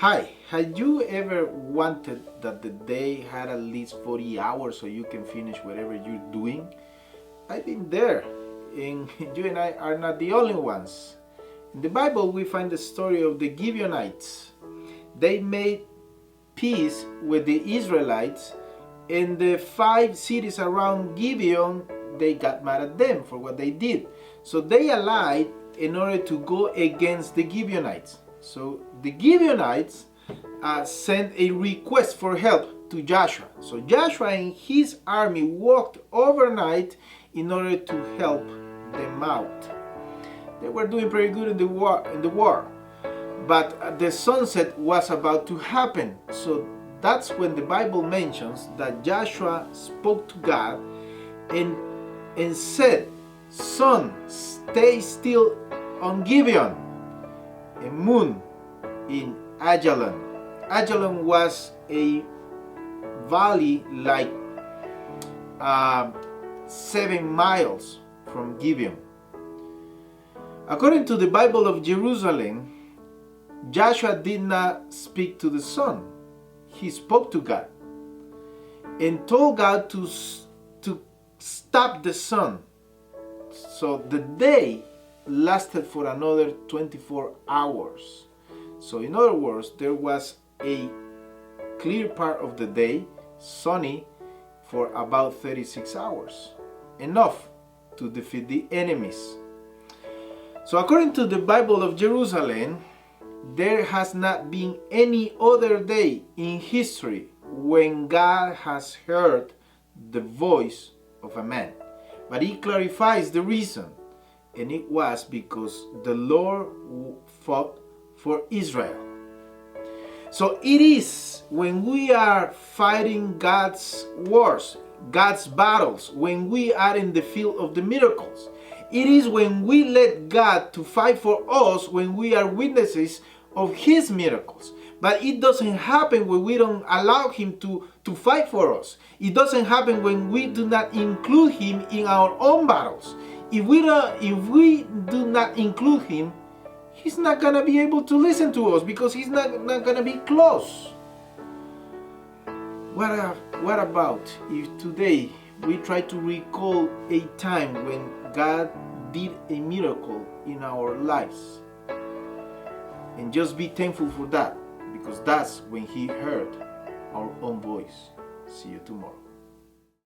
Hi, had you ever wanted that the day had at least 40 hours so you can finish whatever you're doing? I've been there, and you and I are not the only ones. In the Bible, we find the story of the Gibeonites. They made peace with the Israelites, and the 5 cities around Gibeon, they got mad at them for what they did. So they allied in order to go against the Gibeonites. So the Gibeonites sent a request for help to Joshua. So Joshua and his army walked overnight in order to help them out. They were doing pretty good in the war. But the sunset was about to happen. So that's when the Bible mentions that Joshua spoke to God and said, "Sun, stay still on Gibeon, and moon in Ajalon." Ajalon was a valley like 7 miles from Gibeon. According to the Bible of Jerusalem, Joshua did not speak to the sun. He spoke to God and told God to stop the sun. So the day lasted for another 24 hours. So in other words, there was a clear part of the day, sunny, for about 36 hours. Enough to defeat the enemies. So according to the Bible of Jerusalem, there has not been any other day in history when God has heard the voice of a man. But he clarifies the reason, and it was because the Lord fought for Israel. So it is when we are fighting God's wars, God's battles, when we are in the field of the miracles. It is when we let God to fight for us, when we are witnesses of His miracles. But it doesn't happen when we don't allow Him to fight for us. It doesn't happen when we do not include Him in our own battles. If we do not include Him, He's not going to be able to listen to us because He's not going to be close. What about if today we try to recall a time when God did a miracle in our lives? And just be thankful for that, because that's when He heard our own voice. See you tomorrow.